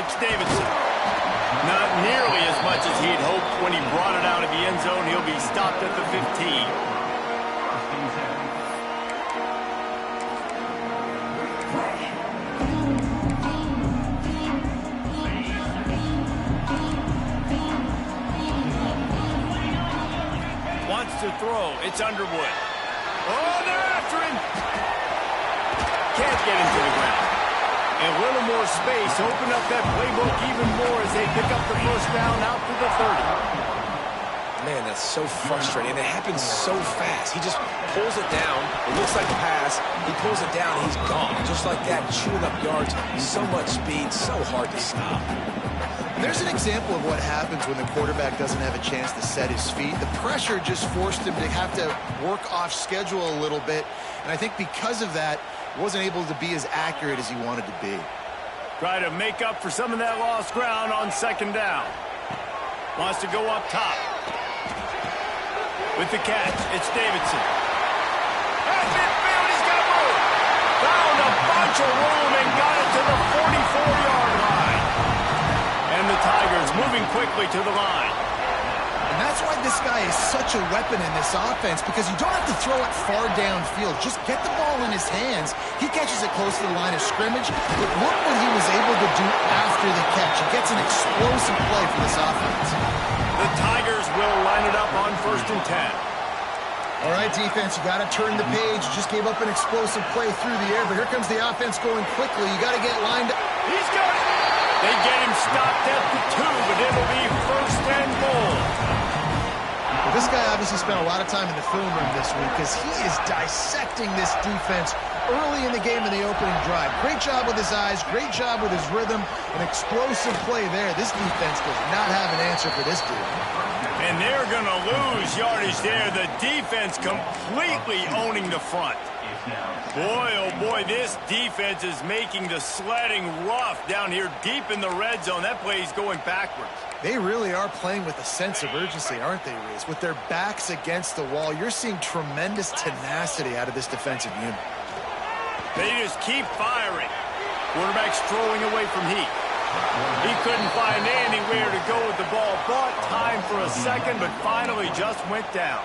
It's Davidson. Not nearly as much as he'd hoped when he brought it out of the end zone. He'll be stopped at the 15. Wants to throw. It's Underwood. Oh, they're after him. Can't get him to the ground. And a little more space. Open up that playbook even more as they pick up the first down out to the 30. Man, that's so frustrating. And it happens so fast. He just pulls it down. It looks like a pass. He pulls it down. He's gone. Just like that, chewing up yards. So much speed. So hard to stop. There's an example of what happens when the quarterback doesn't have a chance to set his feet. The pressure just forced him to have to work off schedule a little bit. And I think because of that, he wasn't able to be as accurate as he wanted to be. Try to make up for some of that lost ground on second down. Wants to go up top. With the catch, it's Davidson. At midfield, he's got room. Found a bunch of room and got it to the 44-yard line. And the Tigers moving quickly to the line. And that's why this guy is such a weapon in this offense, because you don't have to throw it far downfield. Just get the ball in his hands. He catches it close to the line of scrimmage, but look what he was able to do after the catch. He gets an explosive play for this offense. The Tigers will line it up on 1st and 10. All right, defense, you got to turn the page. You just gave up an explosive play through the air, but here comes the offense going quickly. You got to get lined up. He's got it. They get him stopped at the 2, but it'll be 1st and goal. Well, this guy obviously spent a lot of time in the film room this week because he is dissecting this defense early in the game in the opening drive. Great job with his eyes, great job with his rhythm, an explosive play there. This defense does not have an answer for this dude. And they're going to lose yardage there. The defense completely owning the front. Boy, oh boy, this defense is making the sledding rough down here deep in the red zone. That play is going backwards. They really are playing with a sense of urgency, aren't they, Reese? With their backs against the wall, you're seeing tremendous tenacity out of this defensive unit. They just keep firing. Quarterback's throwing away from heat. He couldn't find anywhere to go with the ball. Bought time for a second, but finally just went down.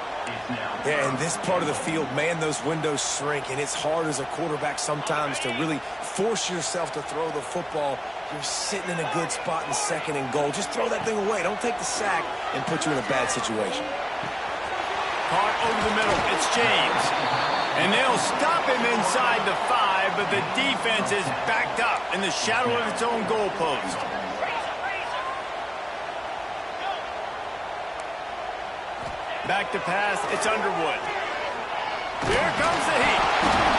Yeah, in this part of the field, man, those windows shrink, and it's hard as a quarterback sometimes to really force yourself to throw the football. You're sitting in a good spot in 2nd and goal. Just throw that thing away. Don't take the sack and put you in a bad situation. Caught over the middle. It's James. And they'll stop him inside the 5, but the defense is backed up in the shadow of its own goalpost. Back to pass, it's Underwood. Here comes the heat.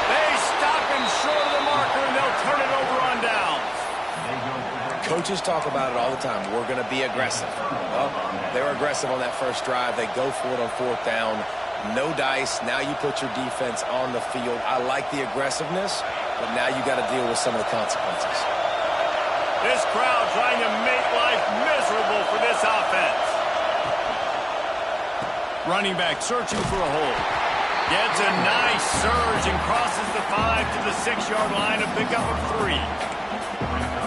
They stop him short of the marker, and they'll turn it over on downs. Coaches talk about it all the time. We're going to be aggressive. Well, they were aggressive on that first drive. They go for it on 4th down. No dice. Now you put your defense on the field. I like the aggressiveness, but now you got to deal with some of the consequences. This crowd trying to make life miserable for this offense. Running back searching for a hole. Gets a nice surge and crosses the 5 to the 6-yard line, a pickup of 3.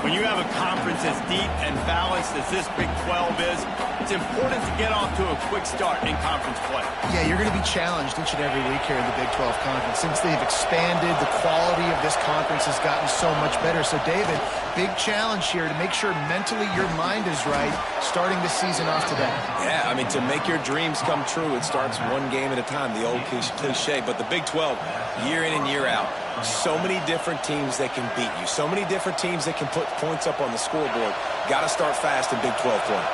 When you have a conference as deep and balanced as this Big 12 is, it's important to get off to a quick start in conference play. Yeah, you're going to be challenged each and every week here in the Big 12 Conference. Since they've expanded, the quality of this conference has gotten so much better. So, David, big challenge here to make sure mentally your mind is right starting the season off today. Yeah, I mean, to make your dreams come true, it starts one game at a time, the old cliche. But the Big 12, year in and year out, so many different teams that can beat you. So many different teams that can put points up on the scoreboard. Got to start fast in Big 12 play.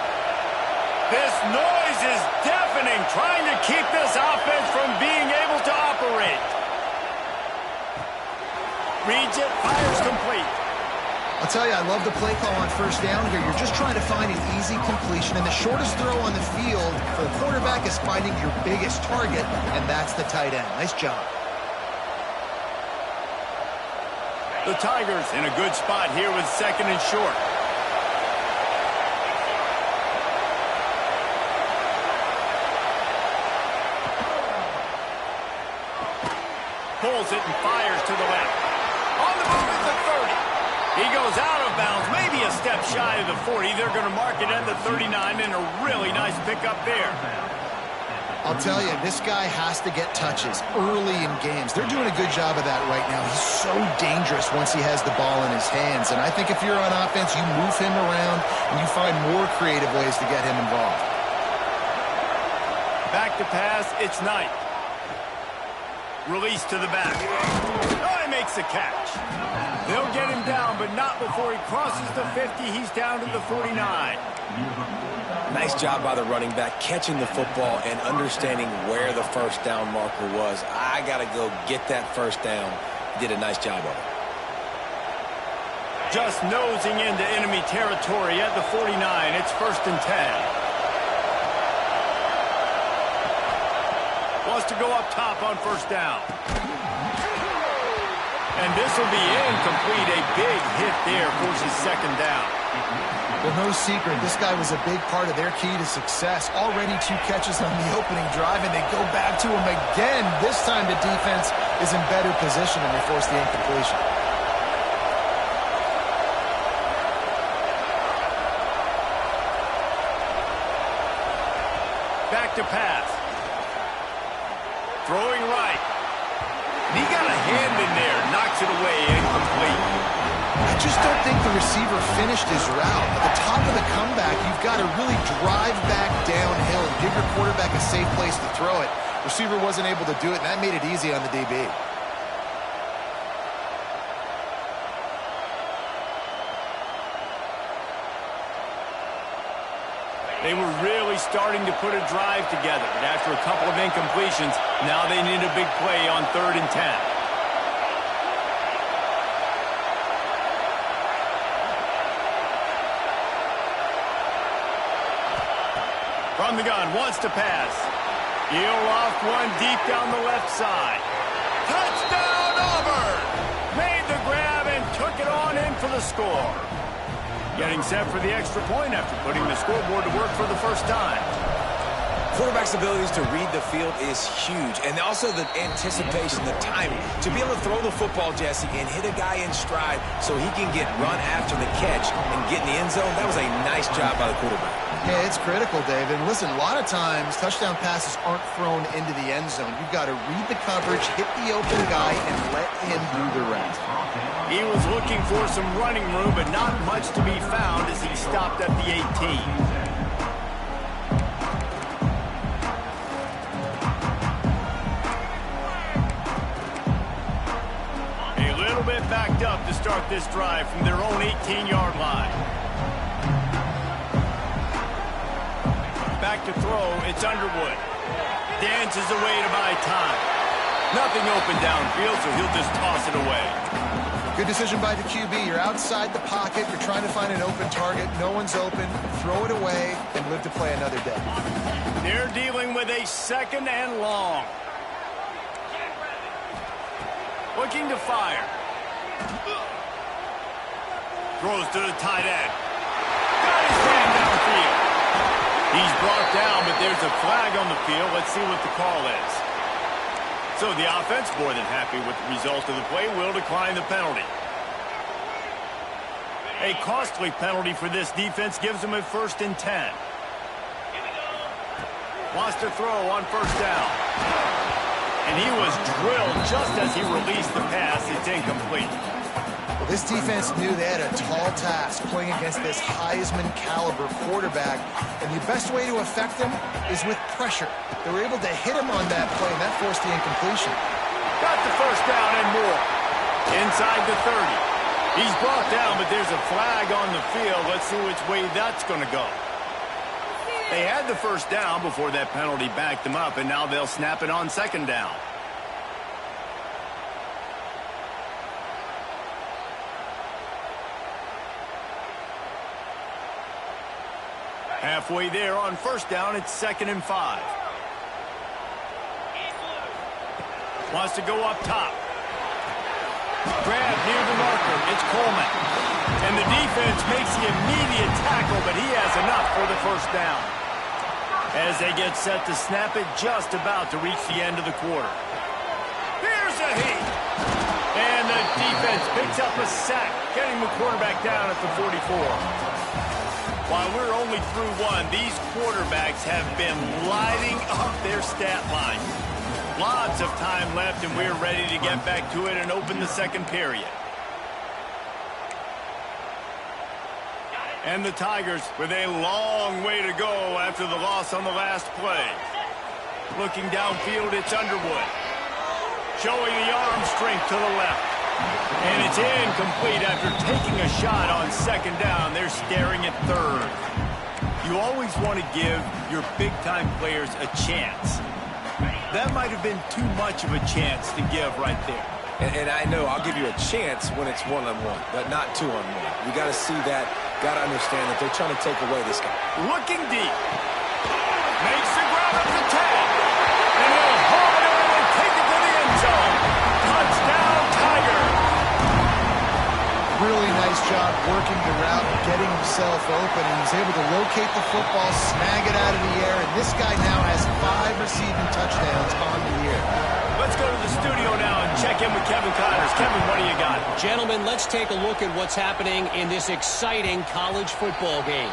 This noise is deafening, trying to keep this offense from being able to operate. Reads it, fires complete. I'll tell you, I love the play call on 1st down here. You're just trying to find an easy completion, and the shortest throw on the field for the quarterback is finding your biggest target, and that's the tight end. Nice job. The Tigers in a good spot here with 2nd and short. Pulls it and fires to the left. On the move at the 30. He he goes out of bounds, maybe a step shy of the 40. They're going to mark it at the 39, and a really nice pickup there. I'll tell you, this guy has to get touches early in games. They're doing a good job of that right now. He's so dangerous once he has the ball in his hands. And I think if you're on offense, you move him around and you find more creative ways to get him involved. Back to pass, it's Knight. Release to the back. Oh, he makes the catch. They'll get him down, but not before he crosses the 50. He's down to the 49. Nice job by the running back, catching the football and understanding where the first down marker was. I got to go get that first down. He did a nice job of it. Just nosing into enemy territory at the 49. It's 1st and 10. Wants to go up top on 1st down. And this will be incomplete. A big hit there forces 2nd down. Well, no secret, this guy was a big part of their key to success. Already 2 catches on the opening drive, and they go back to him again. This time the defense is in better position, and they force the incompletion. Back to pass. Throwing right. He got a hand in there, knocks it away, incomplete. I just don't think the receiver finished his route. At the top of the comeback, you've got to really drive back downhill and give your quarterback a safe place to throw it. Receiver wasn't able to do it, and that made it easy on the DB. They were really starting to put a drive together, but after a couple of incompletions, now they need a big play on 3rd and 10. From the gun, wants to pass. He'll loft one deep down the left side. Touchdown, Auburn! Made the grab and took it on in for the score. Getting set for the extra point after putting the scoreboard to work for the first time. Quarterback's abilities to read the field is huge, and also the anticipation, the timing. To be able to throw the football, Jesse, and hit a guy in stride so he can get run after the catch and get in the end zone, that was a nice job by the quarterback. Yeah, it's critical, David. And listen, a lot of times touchdown passes aren't thrown into the end zone. You've got to read the coverage, hit the open guy, and let him do the rest. He was looking for some running room, but not much to be found as he stopped at the 18. Backed up to start this drive from their own 18-yard line. Back to throw, it's Underwood. Dances away to buy time. Nothing open downfield, so he'll just toss it away. Good decision by the QB. You're outside the pocket. You're trying to find an open target. No one's open. Throw it away and live to play another day. They're dealing with a 2nd and long. Looking to fire. Throws to the tight end. Got his man downfield. He's brought down, but there's a flag on the field. Let's see what the call is. So the offense, more than happy with the result of the play, will decline the penalty. A costly penalty for this defense gives them a 1st and 10. Wants to throw on 1st down. And he was drilled just as he released the pass. It's incomplete. Well, this defense knew they had a tall task playing against this Heisman caliber quarterback, and the best way to affect him is with pressure. They were able to hit him on that play, and that forced the incompletion. Got the 1st down and more. Inside the 30. He's brought down, but there's a flag on the field. Let's see which way that's going to go. They had the 1st down before that penalty backed them up, and now they'll snap it on 2nd down. Halfway there on 1st down, it's 2nd and 5. Wants to go up top. Grab near the marker. It's Coleman. And the defense makes the immediate tackle, but he has enough for the 1st down. As they get set to snap it, just about to reach the end of the quarter. Here's a heat. And And the defense picks up a sack, getting the quarterback down at the 44. While we're only through one, these quarterbacks have been lighting up their stat line. Lots of time left, and we're ready to get back to it and open the second period. And the Tigers with a long way to go after the loss on the last play. Looking downfield, it's Underwood. Showing the arm strength to the left. And it's incomplete after taking a shot on second down. They're staring at third. You always want to give your big-time players a chance. That might have been too much of a chance to give right there. And I know I'll give you a chance when it's one-on-one, but not two-on-one. You got to see that, got to understand that they're trying to take away this guy. Looking deep. Makes the grab at the 10. And he'll haul it in and take it to the end zone. Touchdown, Tiger. Really nice job working the route, getting himself open, and he's able to locate the football, snag it out of the air, and this guy now has 5 receiving touchdowns on the year. Let's go to the studio now and check in with Kevin Connors. Kevin, what do you got? Gentlemen, let's take a look at what's happening in this exciting college football game.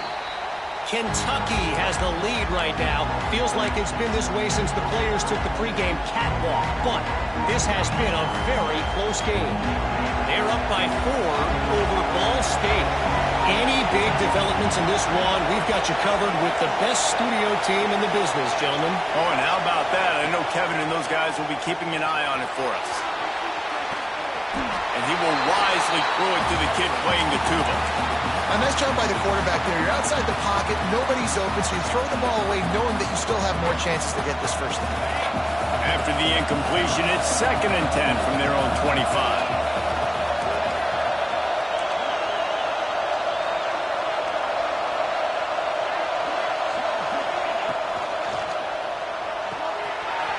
Kentucky has the lead right now. Feels like it's been this way since the players took the pregame catwalk. But this has been a very close game. They're up by 4 over Ball State. Any big developments in this one, we've got you covered with the best studio team in the business, gentlemen. Oh, and how about that? I know Kevin and those guys will be keeping an eye on it for us. And he will wisely throw it to the kid playing the tuba. A nice job by the quarterback there. You're outside the pocket, nobody's open, so you throw the ball away knowing that you still have more chances to get this first down. After the incompletion, it's 2nd and 10 from their own 25.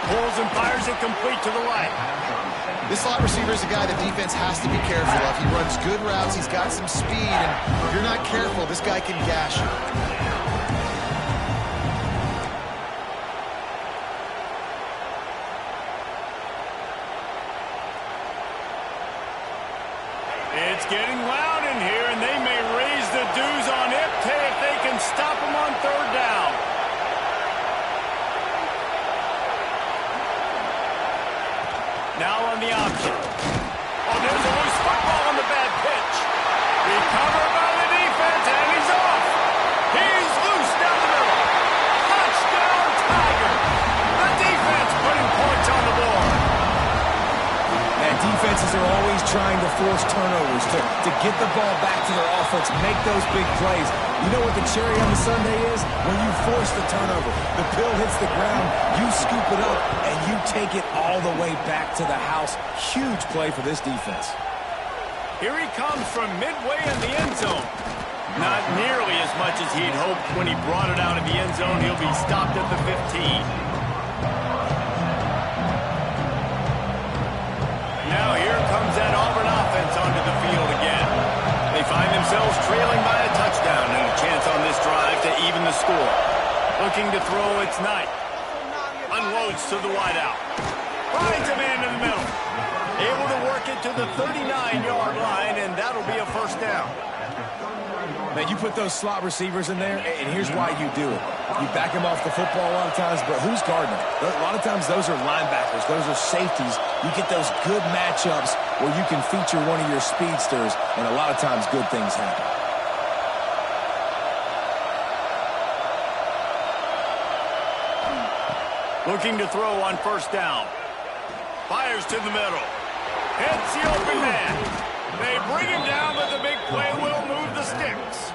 Pulls and fires it complete to the right. This slot receiver is a guy the defense has to be careful of. He runs good routes, he's got some speed, and if you're not careful, this guy can gash you. It's getting loud in here, and they may raise the dues on Ipte if they can stop him on 3rd down. Now on the option. Oh, there's a loose football on the bad pitch. Recovered by the defense, and he's off. He's loose down the middle. Touchdown, Tiger. The defense putting points on the board. Man, defenses are always trying to force turnovers to get the ball back to their offense, make those big plays. You know what the cherry on the sundae is? When you force the turnover, the pill hits the ground, you scoop it up, and you take it all the way back to the house. Huge play for this defense. Here he comes from midway in the end zone. Not nearly as much as he'd hoped when he brought it out of the end zone. He'll be stopped at the 15. Now here comes that Auburn offense onto the field again. They find themselves trailing by a touchdown and a chance on this drive to even the score. Looking to throw, it's Knight. Unloads to the wideout. Finds a man in the middle. Able to work it to the 39-yard line, and that'll be a first down. Man, you put those slot receivers in there, and here's why you do it. You back them off the football a lot of times, but who's guarding them? A lot of times those are linebackers. Those are safeties. You get those good matchups where you can feature one of your speedsters, and a lot of times good things happen. Looking to throw on 1st down. Fires to the middle. Hits the open man. They bring him down, but the big play will move the sticks.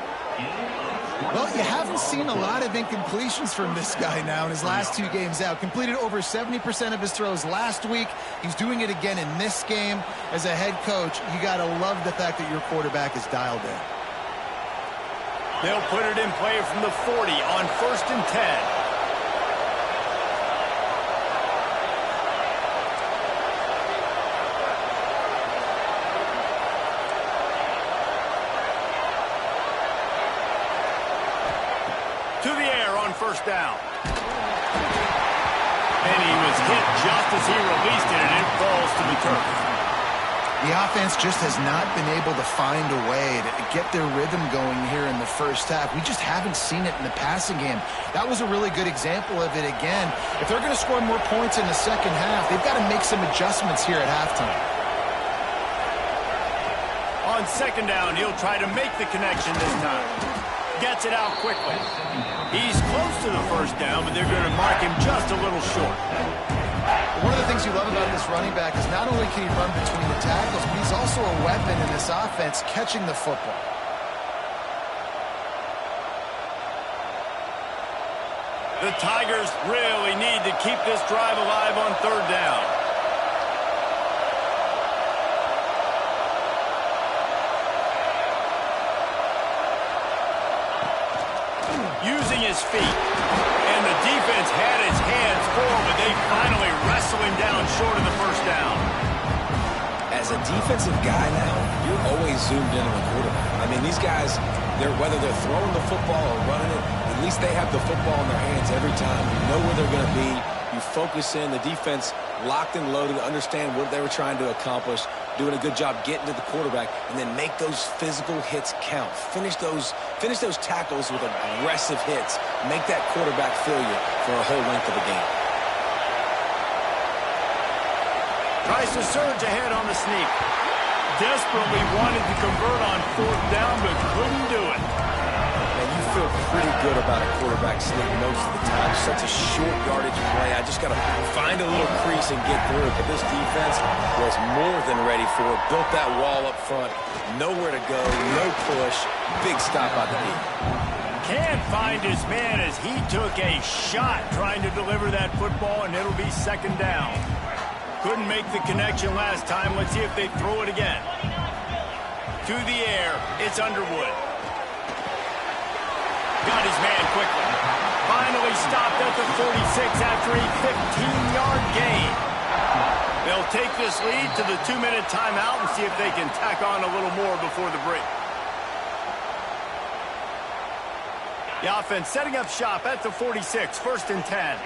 Well, you haven't seen a lot of incompletions from this guy now in his last 2 games out. Completed over 70% of his throws last week. He's doing it again in this game. As a head coach, you got to love the fact that your quarterback is dialed in. They'll put it in play from the 40 on 1st and 10. To the air on 1st down. And he was hit just as he released it, and it falls to the turf. The offense just has not been able to find a way to get their rhythm going here in the first half. We just haven't seen it in the passing game. That was a really good example of it again. If they're going to score more points in the second half, they've got to make some adjustments here at halftime. On second down, he'll try to make the connection this time. Gets it out quickly. He's close to the first down, but they're going to mark him just a little short. One of the things you love about this running back is not only can he run between the tackles, but he's also a weapon in this offense catching the football. The Tigers really need to keep this drive alive on third down. Using his feet. And the defense had its hands full, but they finally wrestle him down short of the first down. As a defensive guy now, you're always zoomed in on the quarterback. I mean, these guys, whether they're throwing the football or running it, at least they have the football in their hands every time. You know where they're going to be. You focus in. The defense locked and loaded, understand what they were trying to accomplish, doing a good job getting to the quarterback, and then make those physical hits count. Finish those tackles with aggressive hits. Make that quarterback feel you for a whole length of the game. Tries to surge ahead on the sneak. Desperately wanted to convert on fourth down, but couldn't do it. And you feel pretty good about a quarterback sneak most of the time. Such a short yardage play. I just got to find a little crease and get through it. But this defense was more than ready for it. Built that wall up front. Nowhere to go. No push. Big stop by the knee. Can't find his man as he took a shot trying to deliver that football, and it'll be second down. Couldn't make the connection last time. Let's see if they throw it again. To the air. It's Underwood. Got his man quickly. Finally stopped at the 46 after a 15-yard gain. They'll take this lead to the 2-minute timeout and see if they can tack on a little more before the break. The offense setting up shop at the 46, first and 10.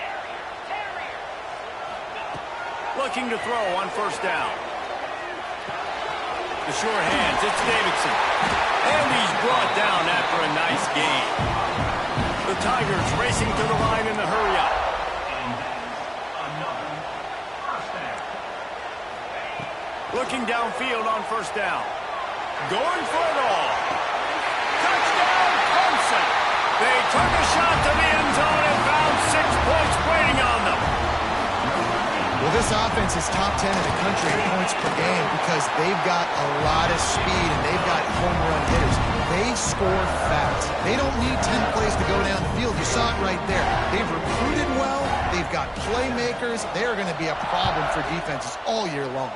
Looking to throw on first down. The short hands, it's Davidson. And he's brought down after a nice gain. The Tigers racing to the line in the hurry-up. Looking downfield on first down. Going for it all. Touchdown, Clemson. They took a shot to the end zone and found 6 points waiting on them. Well, this offense is top 10 in the country in points per game because they've got a lot of speed and they've got home run hitters. They score fast. They don't need 10 plays to go down the field. You saw it right there. They've recruited well. They've got playmakers. They are going to be a problem for defenses all year long.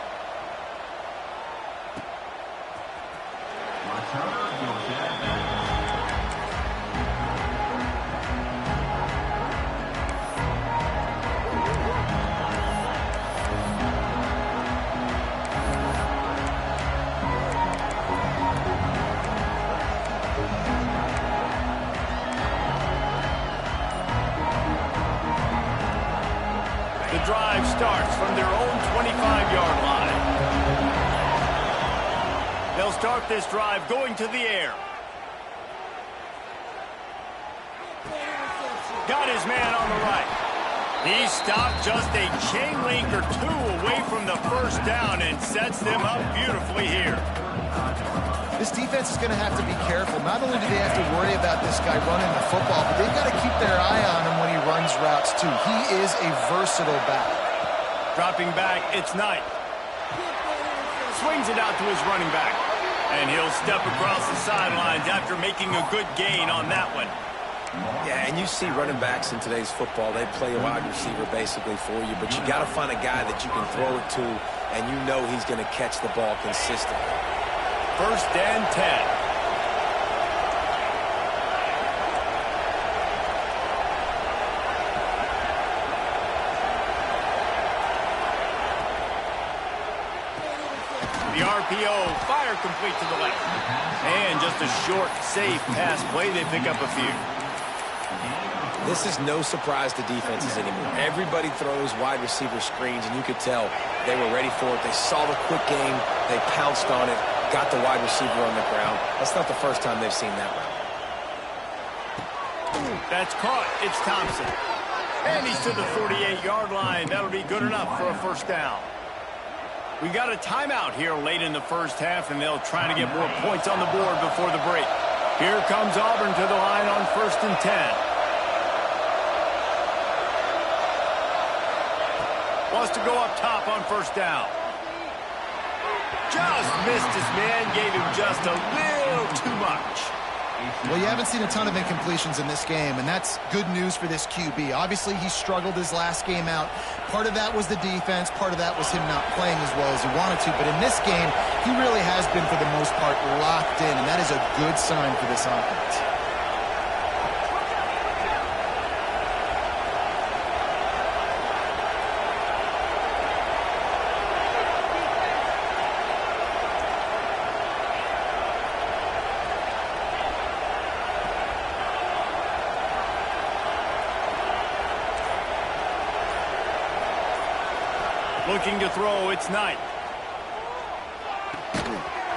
The drive starts from their own 25-yard line. They'll start this drive going to the air. Got his man on the right. He stopped just a chain link or two away from the first down and sets them up beautifully here. This defense is going to have to be careful. Not only do they have to worry about this guy running the football, but they've got to keep their eye on him when he runs routes, too. He is a versatile back. Dropping back, it's Knight. Swings it out to his running back. And he'll step across the sidelines after making a good gain on that one. Yeah, and you see running backs in today's football, they play a wide receiver basically for you, but you got to find a guy that you can throw it to, and you know he's going to catch the ball consistently. First and 10. The RPO, fire complete to the left. And just a short, safe pass play. They pick up a few. This is no surprise to defenses anymore. Everybody throws wide receiver screens, and you could tell they were ready for it. They saw the quick game. They pounced on it, got the wide receiver on the ground. That's not the first time they've seen that route. That's caught. It's Thompson. And he's to the 48-yard line. That'll be good enough for a first down. We got a timeout here late in the first half, and they'll try to get more points on the board before the break. Here comes Auburn to the line on 1st and 10. Wants to go up top on first down. Just missed his man, gave him just a little too much. Well, you haven't seen a ton of incompletions in this game, and that's good news for this QB. Obviously, he struggled his last game out. Part of that was the defense. Part of that was him not playing as well as he wanted to. But in this game, he really has been, for the most part, locked in, and that is a good sign for this offense. Looking to throw, it's Knight.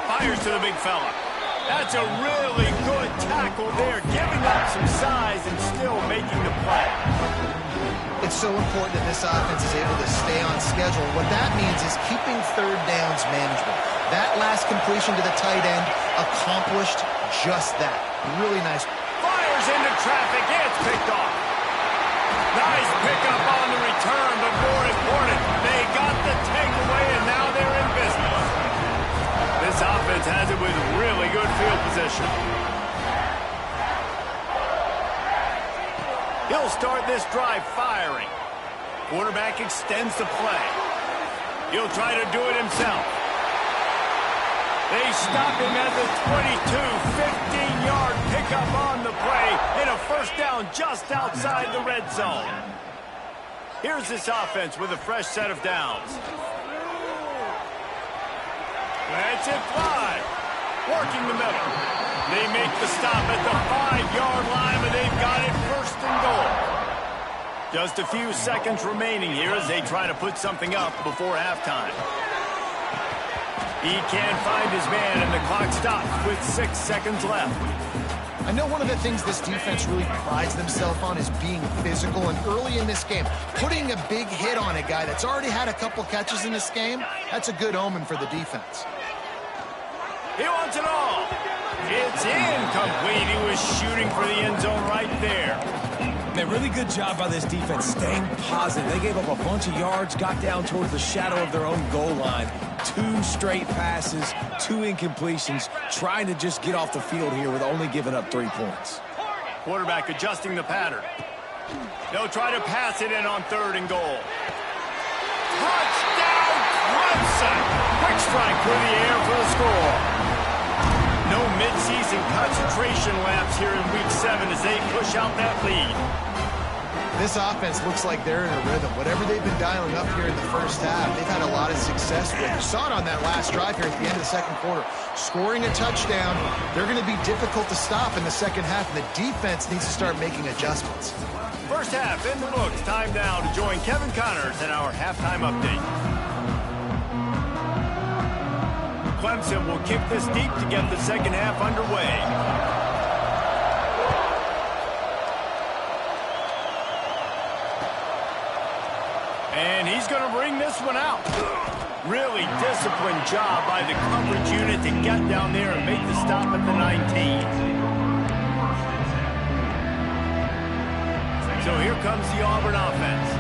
Fires to the big fella. That's a really good tackle there, giving up some size and still making the play. It's so important that this offense is able to stay on schedule. What that means is keeping third downs manageable. That last completion to the tight end accomplished just that. Really nice. Fires into traffic. It's picked off. Nice pickup on the return, but more important, they got the takeaway, and now they're in business. This offense has it with really good field position. He'll start this drive firing. Quarterback extends the play. He'll try to do it himself. They stop him at the 22, 15-yard pickup on the play, and a first down just outside the red zone. Here's this offense with a fresh set of downs. That's it, fly. Working the middle. They make the stop at the 5-yard line, but they've got it first and goal. Just a few seconds remaining here as they try to put something up before halftime. He can't find his man, and the clock stops with 6 seconds left. I know one of the things this defense really prides themselves on is being physical, and early in this game, putting a big hit on a guy that's already had a couple catches in this game, that's a good omen for the defense. He wants it all. It's incomplete. He was shooting for the end zone right there. Man, really good job by this defense staying positive. They gave up a bunch of yards, got down towards the shadow of their own goal line. 2 straight passes, 2 incompletions, trying to just get off the field here with only giving up 3 points. Quarterback adjusting the pattern. They'll try to pass it in on 3rd and goal. Touchdown, Clemson! Quick strike through the air for the score. No midseason concentration laps here in Week 7 as they push out that lead. This offense looks like they're in a rhythm. Whatever they've been dialing up here in the first half, they've had a lot of success with. You saw it on that last drive here at the end of the second quarter. Scoring a touchdown, they're going to be difficult to stop in the second half, and the defense needs to start making adjustments. First half in the books. Time now to join Kevin Connors in our halftime update. Clemson will kick this deep to get the second half underway. And he's going to bring this one out. Really disciplined job by the coverage unit to get down there and make the stop at the 19. So here comes the Auburn offense.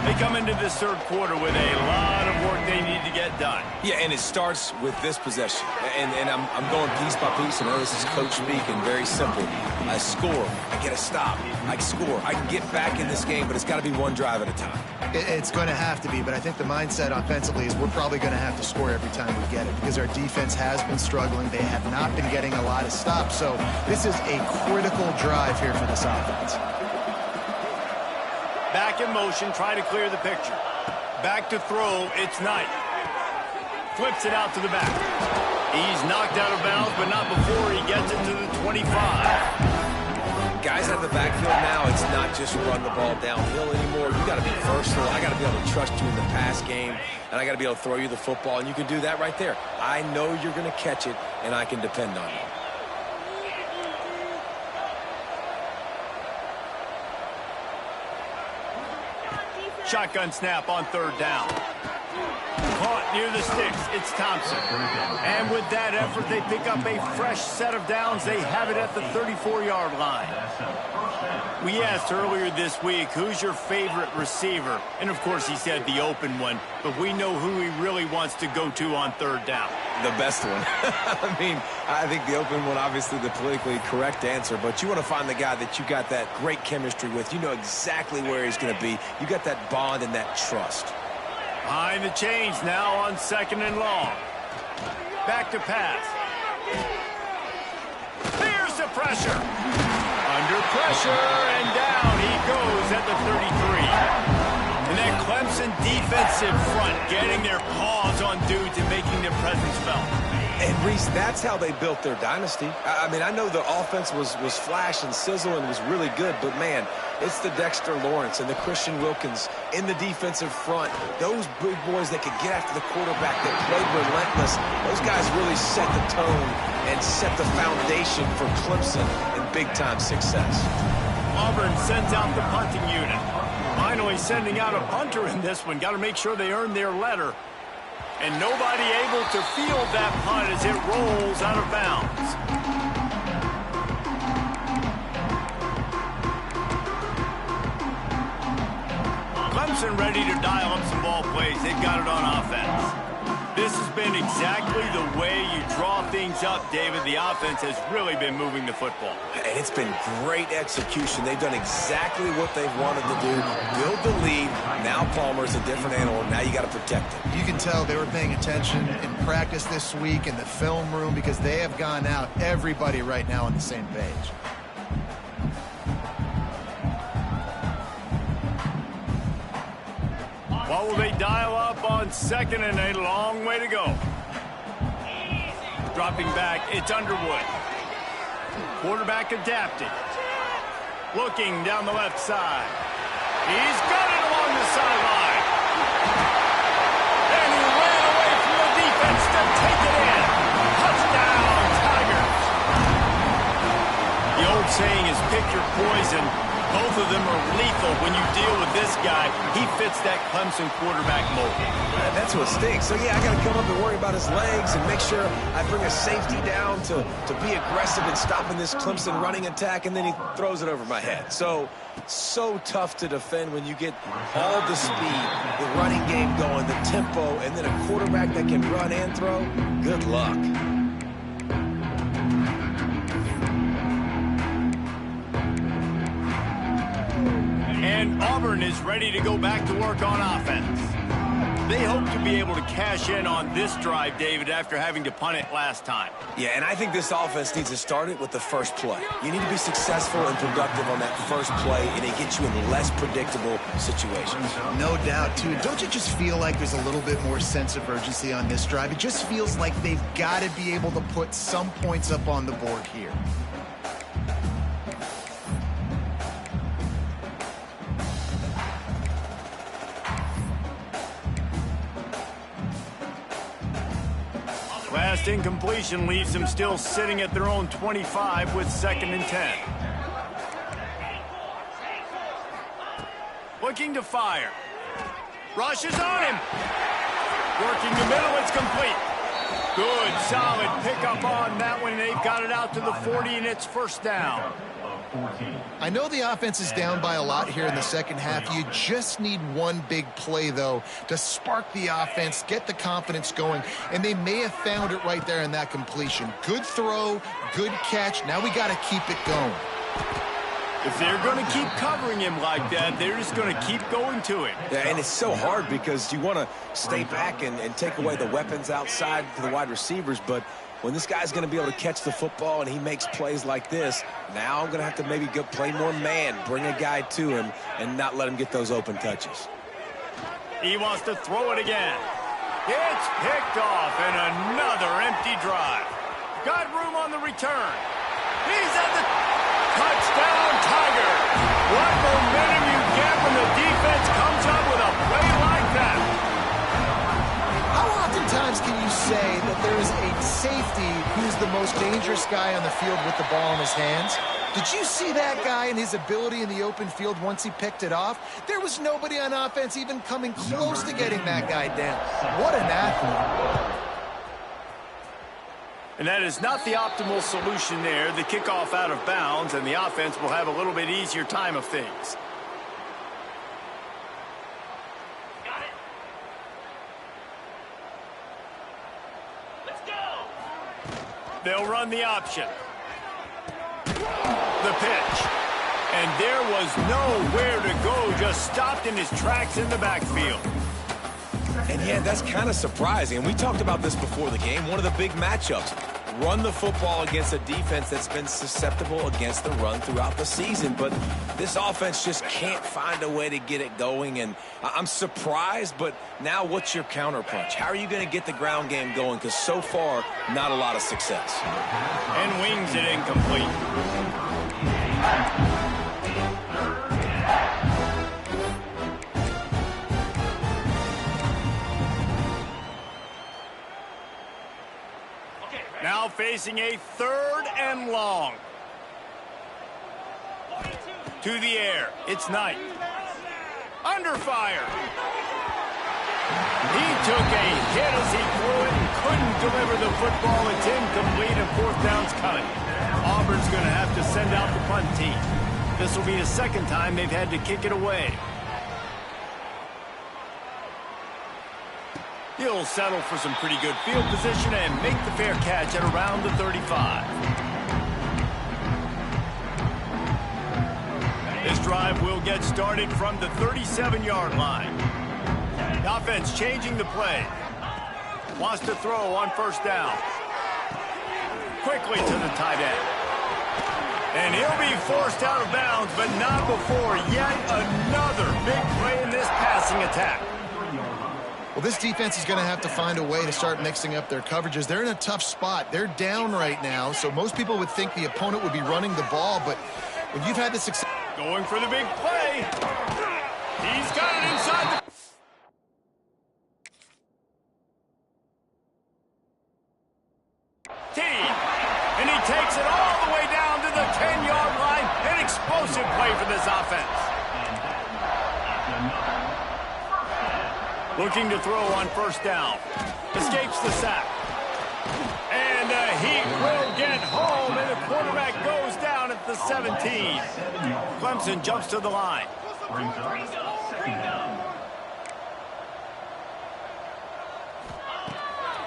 They come into this third quarter with a lot of work they need to get done. Yeah, and it starts with this possession. And I'm going piece by piece. I know this is coach speaking, very simple. I score, I get a stop, I score. I can get back in this game, but it's got to be one drive at a time. It's going to have to be, but I think the mindset offensively is we're probably going to have to score every time we get it because our defense has been struggling. They have not been getting a lot of stops, so this is a critical drive here for this offense. Back in motion, try to clear the picture. Back to throw, it's Knight. Flips it out to the back. He's knocked out of bounds, but not before he gets it to the 25. Guys guys out of the backfield now, it's not just run the ball downhill anymore. You got to be versatile. I got to be able to trust you in the pass game, and I got to be able to throw you the football, and you can do that right there. I know you're going to catch it, and I can depend on you. Shotgun snap on third down. Caught near the sticks. It's Thompson. And with that effort, they pick up a fresh set of downs. They have it at the 34-yard line. We asked earlier this week, who's your favorite receiver? And, of course, he said the open one. But we know who he really wants to go to on third down. The best one. I mean, I think the open one, obviously the politically correct answer, but you want to find the guy that you got that great chemistry with. You know exactly where he's going to be. You got that bond and that trust. Behind the chains now on 2nd and long. Back to pass. There's the pressure. Under pressure, and down he goes at the 33. And that Clemson defensive front getting their paws on dudes and making their presence felt. And, Reese, that's how they built their dynasty. I mean, I know the offense was flash and sizzle and was really good, but, man, it's the Dexter Lawrence and the Christian Wilkins in the defensive front. Those big boys that could get after the quarterback, that played relentless. Those guys really set the tone and set the foundation for Clemson in big-time success. Auburn sends out the punting unit. Finally sending out a punter in this one. Got to make sure they earn their letter. And nobody able to field that punt as it rolls out of bounds. Clemson ready to dial up some ball plays. They've got it on offense. This has been exactly the way you draw things up, David. The offense has really been moving the football. And it's been great execution. They've done exactly what they've wanted to do. Build the lead. Now Palmer's a different animal. Now you got to protect it. You can tell they were paying attention in practice this week in the film room because they have gone out, everybody right now on the same page. What will they dial up on 2nd and a long way to go? Dropping back, it's Underwood. Quarterback adapted. Looking down the left side. He's got it along the sideline. And he ran away from the defense to take it in. Touchdown, Tigers. The old saying is pick your poison. Both of them are lethal when you deal with this guy. He fits that Clemson quarterback mold. That's what stinks. So, yeah, I got to come up and worry about his legs and make sure I bring a safety down to be aggressive in stopping this Clemson running attack, and then he throws it over my head. So tough to defend when you get all the speed, the running game going, the tempo, and then a quarterback that can run and throw. Good luck. And Auburn is ready to go back to work on offense. They hope to be able to cash in on this drive, David, after having to punt it last time. Yeah, and I think this offense needs to start it with the first play. You need to be successful and productive on that first play, and it gets you in less predictable situations. No doubt, too. Don't you just feel like there's a little bit more sense of urgency on this drive? It just feels like they've got to be able to put some points up on the board here. Last incompletion leaves them still sitting at their own 25 with 2nd and 10. Looking to fire. Rushes on him. Working the middle, it's complete. Good, solid pickup on that one. They've got it out to the 40, and it's first down. I know the offense is down by a lot here in the second half. You just need one big play, though, to spark the offense, get the confidence going, and they may have found it right there in that completion. Good throw, good catch. Now we got to keep it going. If they're going to keep covering him like that, they're just going to keep going to it. Yeah, and it's so hard because you want to stay back and take away the weapons outside for the wide receivers, but when this guy's going to be able to catch the football and he makes plays like this, now I'm going to have to maybe go play more man, bring a guy to him, and not let him get those open touches. He wants to throw it again. It's picked off, and another empty drive. Got room on the return. He's at the touchdown. say that there is a safety who's the most dangerous guy on the field with the ball in his hands. Did you see that guy and his ability in the open field once he picked it off? There was nobody on offense even coming close to getting that guy down. What an athlete. And that is not the optimal solution there. The kickoff out of bounds, and the offense will have a little bit easier time of things. Got it. Let's go. They'll run the option. The pitch. And there was nowhere to go, just stopped in his tracks in the backfield. And yeah, that's kind of surprising. We talked about this before the game. One of the big matchups. Run the football against a defense that's been susceptible against the run throughout the season. But this offense just can't find a way to get it going. And I'm surprised, but now what's your counterpunch? How are you going to get the ground game going? Because so far, not a lot of success. And wings it incomplete. Now facing a 3rd and long. To the air. It's Knight. Under fire. He took a hit as he threw it and couldn't deliver the football. It's incomplete and 4th down's coming. Auburn's going to have to send out the punt team. This will be the 2nd time they've had to kick it away. He'll settle for some pretty good field position and make the fair catch at around the 35. This drive will get started from the 37-yard line. The offense changing the play. Wants to throw on 1st down. Quickly to the tight end. And he'll be forced out of bounds, but not before yet another big play in this passing attack. Well, this defense is going to have to find a way to start mixing up their coverages. They're in a tough spot. They're down right now, so most people would think the opponent would be running the ball, but when you've had the success... Going for the big play. He's got it inside the... And he takes it all the way down to the 10-yard line. An explosive play for this offense. Looking to throw on 1st down. Escapes the sack. And the Heat will get home, and the quarterback goes down at the 17. Clemson jumps to the line.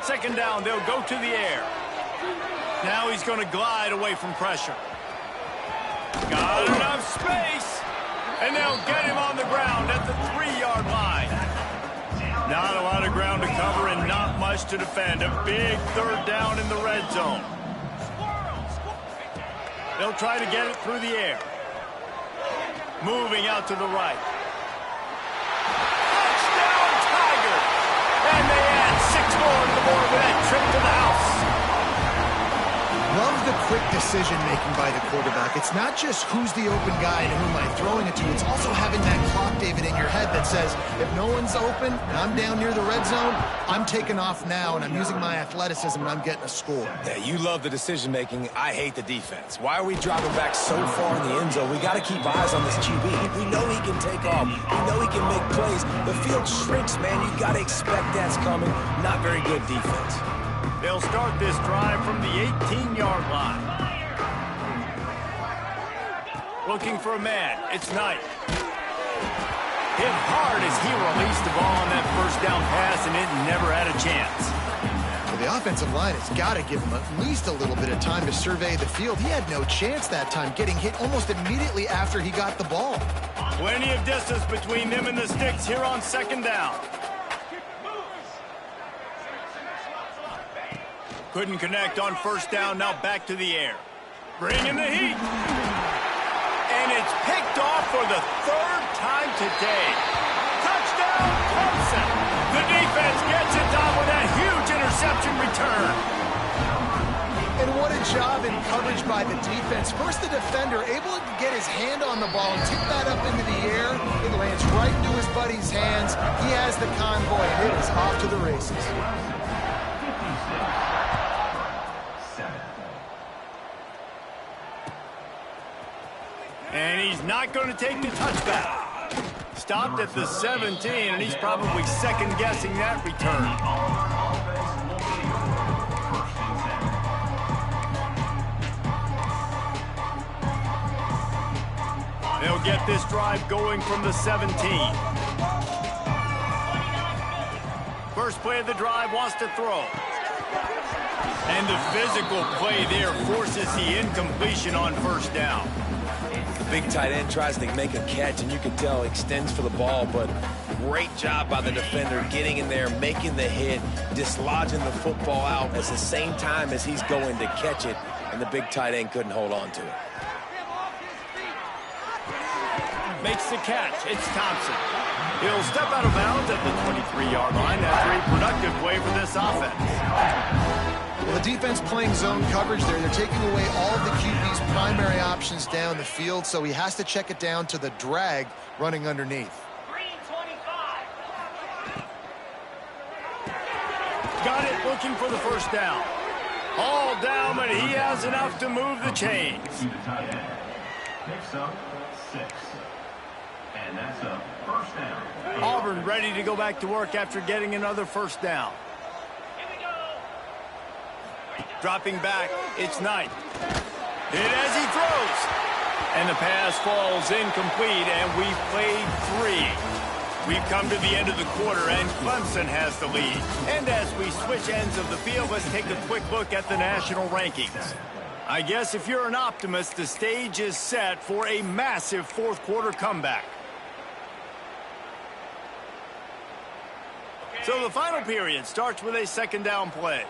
Second down, they'll go to the air. Now he's going to glide away from pressure. Got enough space. And they'll get him on the ground at the 3-yard line. Not a lot of ground to cover and not much to defend. A big 3rd down in the red zone. They'll try to get it through the air. Moving out to the right. Touchdown, Tigers! And they add 6 more to the board with that trip to the house. Love the quick decision-making by the quarterback. It's not just who's the open guy and who am I throwing it to. It's also having that clock, David, in your head that says, if no one's open and I'm down near the red zone, I'm taking off now and I'm using my athleticism and I'm getting a score. Yeah, you love the decision-making. I hate the defense. Why are we dropping back so far in the end zone? We got to keep eyes on this QB. We know he can take off. We know he can make plays. The field shrinks, man. You got to expect that's coming. Not very good defense. They'll start this drive from the 18-yard line. Looking for a man. It's Knight. Hit hard as he released the ball on that 1st down pass, and it never had a chance. Well, the offensive line has got to give him at least a little bit of time to survey the field. He had no chance that time, getting hit almost immediately after he got the ball. Plenty of distance between them and the sticks here on 2nd down. Couldn't connect on 1st down, now back to the air. Bringing the heat. And it's picked off for the 3rd time today. Touchdown, Clemson. The defense gets it done with that huge interception return. And what a job in coverage by the defense. First, the defender able to get his hand on the ball and tip that up into the air. It lands right into his buddy's hands. He has the convoy, and it is off to the races. And he's not going to take the touchback. Stopped at the 17, and he's probably second-guessing that return. They'll get this drive going from the 17. First play of the drive, wants to throw. And the physical play there forces the incompletion on first down. The big tight end tries to make a catch, and you can tell extends for the ball, but great job by the defender getting in there, making the hit, dislodging the football out at the same time as he's going to catch it, and the big tight end couldn't hold on to it. Makes the catch. It's Thompson. He'll step out of bounds at the 23-yard line after a productive play for this offense. Well, the defense playing zone coverage there. They're taking away all of the QB's primary options down the field, so he has to check it down to the drag running underneath. 325. Got it, looking for the first down. All down, but he has enough to move the chains. Picks up 6. And that's a first down. Auburn ready to go back to work after getting another first down. Dropping back, it's Knight. Hit as he throws. And the pass falls incomplete, and we've played 3. We've come to the end of the quarter, and Clemson has the lead. And as we switch ends of the field, let's take a quick look at the national rankings. I guess if you're an optimist, the stage is set for a massive fourth-quarter comeback. So the final period starts with a second-down play.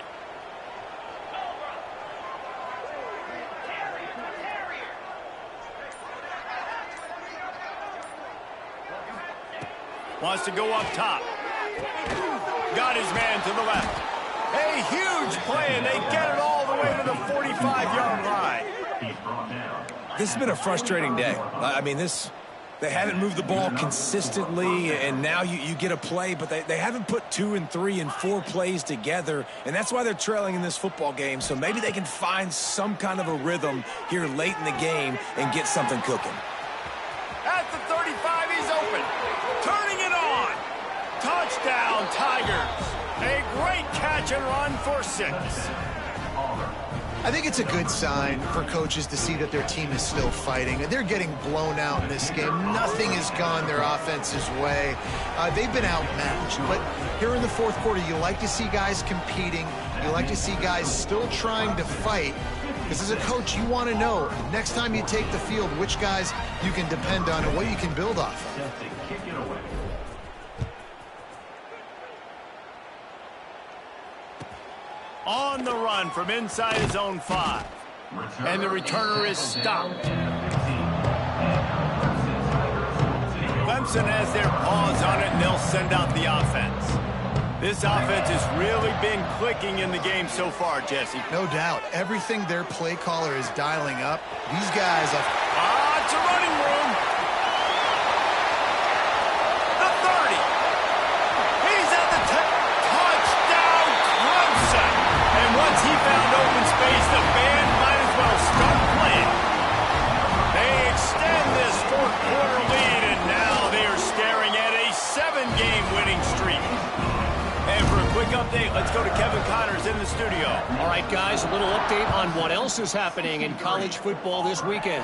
Wants to go up top. Got his man to the left. A huge play, and they get it all the way to the 45-yard line. This has been a frustrating day. I mean, they haven't moved the ball consistently, and now you get a play, but they haven't put 2 and 3 and 4 plays together, and that's why they're trailing in this football game. So maybe they can find some kind of a rhythm here late in the game and get something cooking. At the 35, he's open. Turning it on. Touchdown, Tigers. A great catch and run for 6. I think it's a good sign for coaches to see that their team is still fighting. They're getting blown out in this game. Nothing has gone their offense's way. They've been outmatched. But here in the fourth quarter, you like to see guys competing. You like to see guys still trying to fight. Because as a coach, you want to know next time you take the field which guys you can depend on and what you can build off of. On the run from inside his own 5. And the returner is stopped. Clemson has their paws on it, and they'll send out the offense. This offense has really been clicking in the game so far, Jesse. No doubt. Everything their play caller is dialing up, these guys are... It's a running room. The 30. He's at the touchdown, Clemson. And once he found open space, the band might as well start playing. They extend this fourth-quarter lead, and now they are staring at a 7-game winning streak. And for a quick update, let's go to Kevin Connors in the studio. All right, guys, a little update on what else is happening in college football this weekend.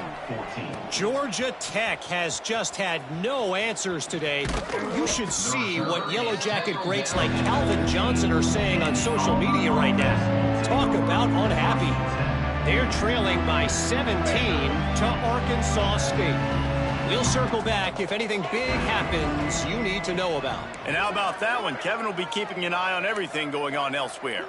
Georgia Tech has just had no answers today. You should see what Yellow Jacket greats like Calvin Johnson are saying on social media right now. Talk about unhappy. They're trailing by 17 to Arkansas State. We'll circle back if anything big happens you need to know about. And how about that one? Kevin will be keeping an eye on everything going on elsewhere.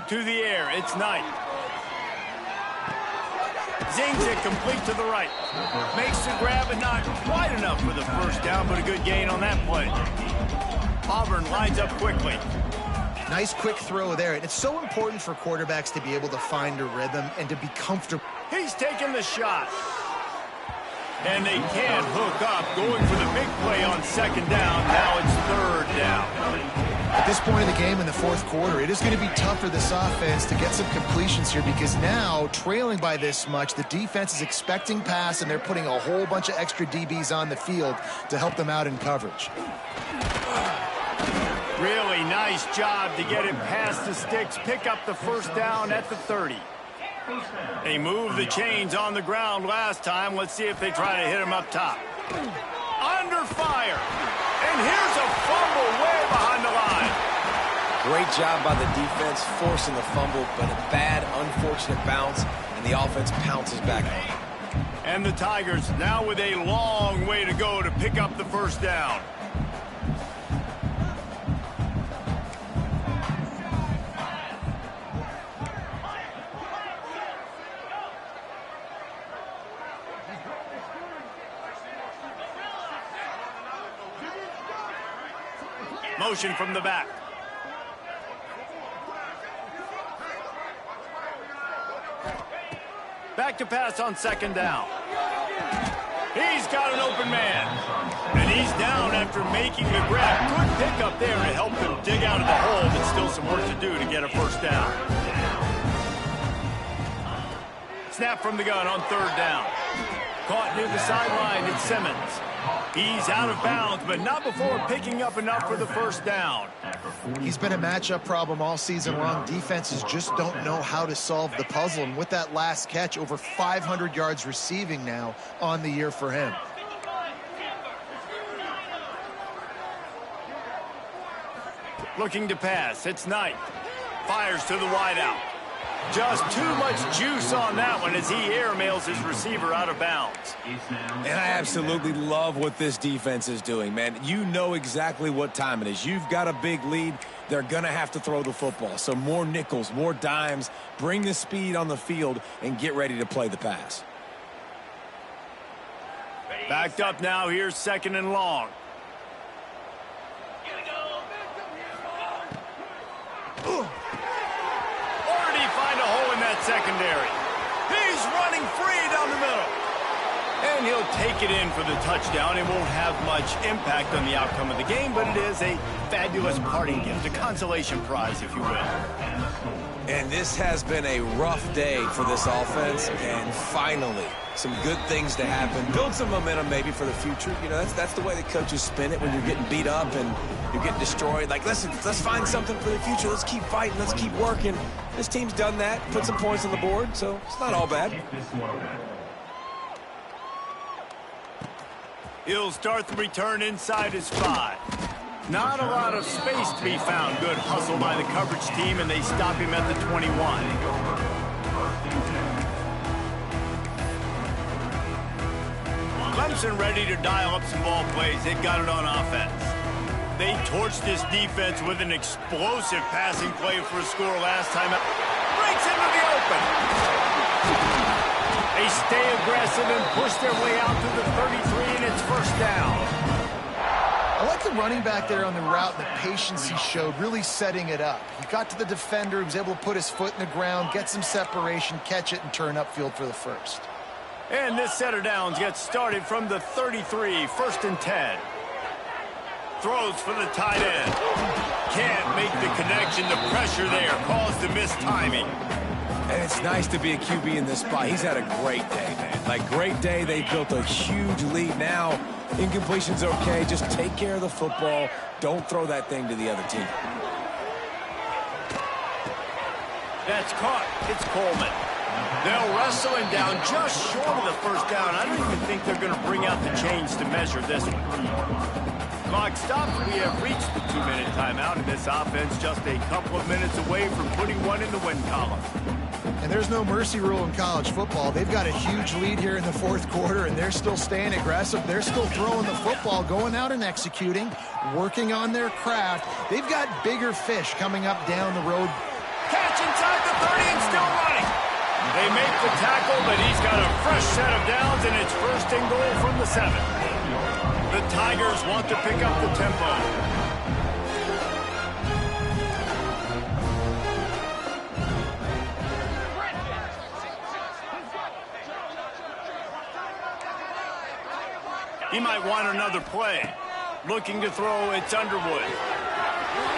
To the air, it's Knight. Zings it complete to the right. Makes the grab, but not quite enough for the first down, but a good gain on that play. Auburn lines up quickly. Nice quick throw there. And it's so important for quarterbacks to be able to find a rhythm and to be comfortable. He's taking the shot. And they can't hook up, going for the big play on second down. Now it's third down. At this point in the game in the fourth quarter, it is going to be tough for this offense to get some completions here because now, trailing by this much, the defense is expecting pass, and they're putting a whole bunch of extra DBs on the field to help them out in coverage. Really nice job to get it past the sticks, pick up the first down at the 30. They moved the chains on the ground last time. Let's see if they try to hit him up top. Under fire. And here's a fumble way behind the line. Great job by the defense forcing the fumble, but a bad, unfortunate bounce, and the offense pounces back on it. And the Tigers now with a long way to go to pick up the first down. Motion from the back. Back to pass on second down. He's got an open man. And he's down after making the grab. Good pick up there to help them dig out of the hole, but still some work to do to get a first down. Snap from the gun on third down. Caught near the sideline, it's Simmons. He's out of bounds, but not before picking up enough for the first down. He's been a matchup problem all season long. Defenses just don't know how to solve the puzzle. And with that last catch, over 500 yards receiving now on the year for him. Looking to pass, it's Knight. Fires to the wideout. Just too much juice on that one as he airmails his receiver out of bounds. And I absolutely love what this defense is doing, man. You know exactly what time it is. You've got a big lead. They're going to have to throw the football. So more nickels, more dimes, bring the speed on the field, and get ready to play the pass. Backed up now, here's second and long. Secondary. He's running free down the middle. And he'll take it in for the touchdown. It won't have much impact on the outcome of the game, but it is a fabulous parting gift, a consolation prize, if you will. And this has been a rough day for this offense, and finally, some good things to happen. Build some momentum maybe for the future. You know, that's the way the coaches spin it when you're getting beat up and you're getting destroyed. Like, listen, let's find something for the future. Let's keep fighting. Let's keep working. This team's done that, put some points on the board, so it's not all bad. He'll start the return inside his 5. Not a lot of space to be found. Good hustle by the coverage team, and they stop him at the 21. Clemson ready to dial up some ball plays. They've got it on offense. They torched this defense with an explosive passing play for a score last time out. Breaks into the open. They stay aggressive and push their way out to the 33, and it's first down. I like the running back there on the route, the patience he showed, really setting it up. He got to the defender, he was able to put his foot in the ground, get some separation, catch it, and turn upfield for the first. And this set of downs gets started from the 33, first and 10. Throws for the tight end. Can't make the connection. The pressure there caused the missed timing. And it's nice to be a QB in this spot. He's had a great day, man. Like, great day. They built a huge lead. Now, incompletion's okay. Just take care of the football. Don't throw that thing to the other team. That's caught. It's Coleman. They'll wrestle him down just short of the first down. I don't even think they're going to bring out the chains to measure this one. Clock stops. We have reached the 2-minute timeout, and this offense just a couple of minutes away from putting one in the win column. And there's no mercy rule in college football. They've got a huge lead here in the fourth quarter, and they're still staying aggressive. They're still throwing the football, going out and executing, working on their craft. They've got bigger fish coming up down the road. Catch inside the 30 and still running. They make the tackle, but he's got a fresh set of downs, and it's first and goal from the 7. The Tigers want to pick up the tempo. He might want another play. Looking to throw, it's Underwood.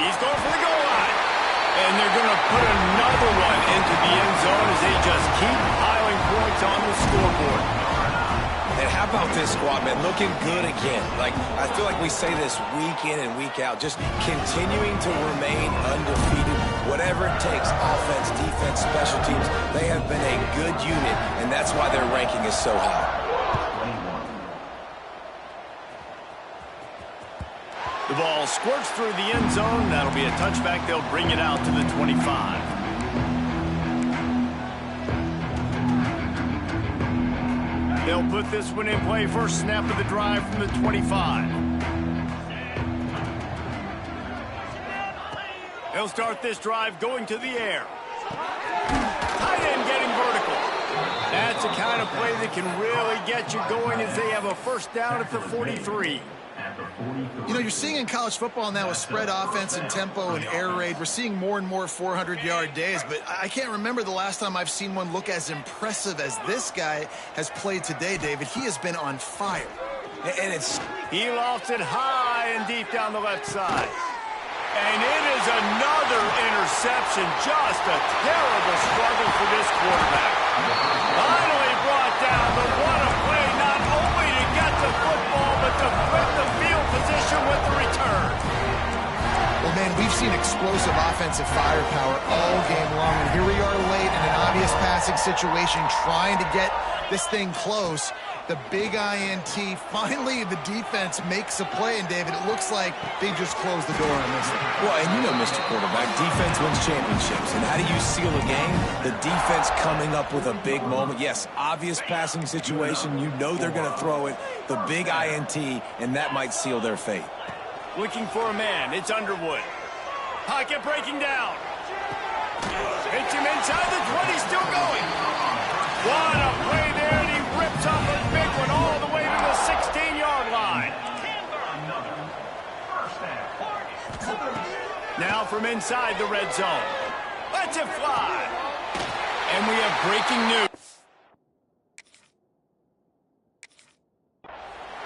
He's going for the goal line. And they're going to put another one into the end zone as they just keep piling points on the scoreboard. And how about this squad, man? Looking good again. Like, I feel like we say this week in and week out, just continuing to remain undefeated. Whatever it takes, offense, defense, special teams, they have been a good unit, and that's why their ranking is so high. The ball squirts through the end zone. That'll be a touchback. They'll bring it out to the 25. They'll put this one in play. First snap of the drive from the 25. They'll start this drive going to the air. Tight end getting vertical. That's the kind of play that can really get you going as they have a first down at the 43. You know, you're seeing in college football now with spread offense and tempo and air raid, we're seeing more and more 400-yard days, but I can't remember the last time I've seen one look as impressive as this guy has played today, David. He has been on fire. And he lofts it high and deep down the left side. And it is another interception. Just a terrible struggle for this quarterback. Finally brought down, but what a play, not only to get the football, but to flip the field position with the return. Well, man, we've seen explosive offensive firepower all game long, and here we are late in an obvious passing situation trying to get this thing close. The big INT, finally the defense makes a play, and David, it looks like they just closed the door on this one. Well, and you know, Mr. Quarterback, defense wins championships. And how do you seal a game? The defense coming up with a big moment. Yes, obvious passing situation. You know they're going to throw it. The big INT, and that might seal their fate. Looking for a man. It's Underwood. Pocket breaking down. Hits him inside the 20, still going. What a play there, and he rips up a big one all the way to the 16-yard line. Now from inside the red zone. Lets it fly. And we have breaking news.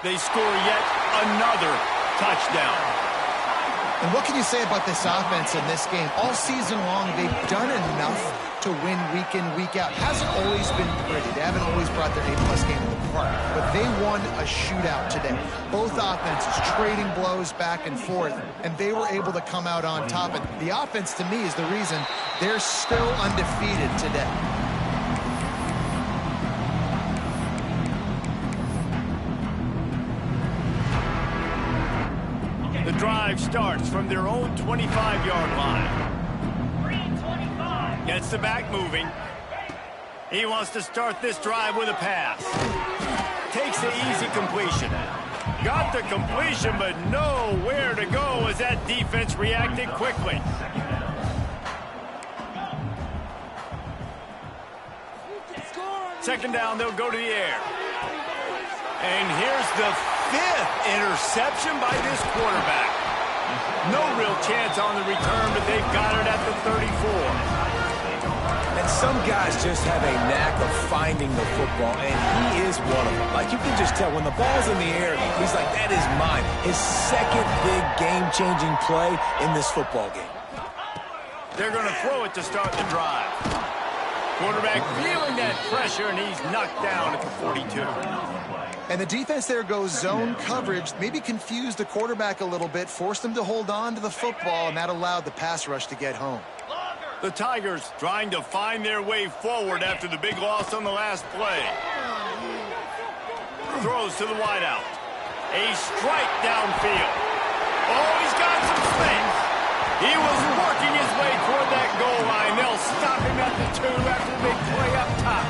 They score yet another touchdown. And what can you say about this offense in this game? All season long, they've done enough to win week in, week out. Hasn't always been pretty. They haven't always brought their A-plus game to the park. But they won a shootout today. Both offenses trading blows back and forth, and they were able to come out on top. And the offense, to me, is the reason they're still undefeated today. The drive starts from their own 25-yard line. Gets the back moving. He wants to start this drive with a pass. Takes the easy completion. Got the completion, but nowhere to go as that defense reacted quickly. Second down, they'll go to the air. And here's the 5th interception by this quarterback. No real chance on the return, but they've got it at the 34. And some guys just have a knack of finding the football, and he is one of them. Like, you can just tell when the ball's in the air, he's like, that is mine. His second big game-changing play in this football game. They're going to throw it to start the drive. Quarterback feeling that pressure, and he's knocked down at the 42. And the defense there goes zone coverage, maybe confused the quarterback a little bit, forced him to hold on to the football, and that allowed the pass rush to get home. The Tigers trying to find their way forward after the big loss on the last play. Throws to the wideout. A strike downfield. Oh, he's got some space. He was working his way toward that goal line. They'll stop him at the 2 after the big play up top.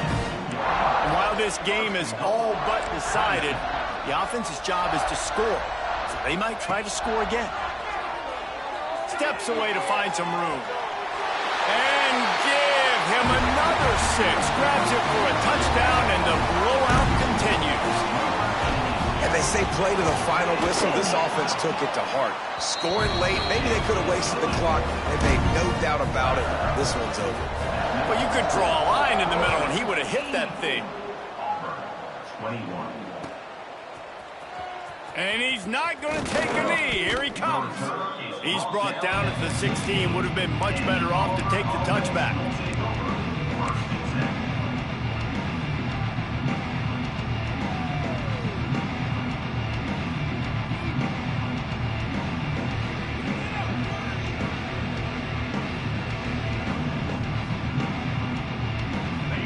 And while this game is all but decided, the offense's job is to score. So they might try to score again. Steps away to find some room. And give him another 6. Grabs it for a touchdown, and the blowout continues. And they say play to the final whistle. This offense took it to heart. Scoring late, maybe they could have wasted the clock, and made no doubt about it. This one's over. Well, you could draw a line in the middle, and he would have hit that thing. 21. And he's not going to take a knee. Here he comes. He's brought down at the 16. Would have been much better off to take the touchback.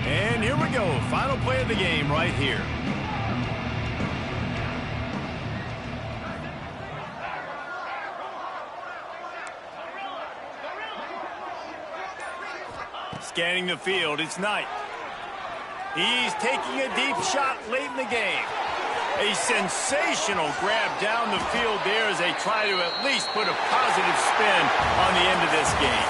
And here we go. Final play of the game right here. Scanning the field, it's Knight. He's taking a deep shot late in the game. A sensational grab down the field there as they try to at least put a positive spin on the end of this game.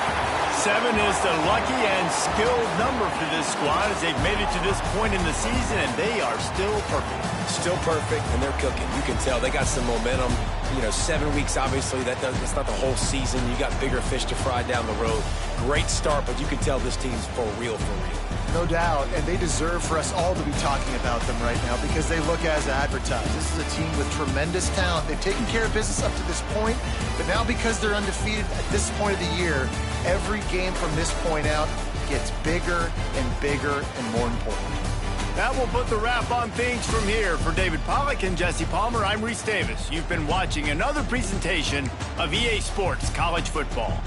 7 is the lucky and skilled number for this squad as they've made it to this point in the season, and they are still perfect. Still perfect, and they're cooking. You can tell they got some momentum. 7 weeks, obviously, that's not the whole season. You got bigger fish to fry down the road. Great start, but you can tell this team's for real, for real. No doubt, and they deserve for us all to be talking about them right now because they look as advertised. This is a team with tremendous talent. They've taken care of business up to this point, but now because they're undefeated at this point of the year, every game from this point out gets bigger and bigger and more important. That will put the wrap on things from here. For David Pollack and Jesse Palmer, I'm Reese Davis. You've been watching another presentation of EA Sports College Football.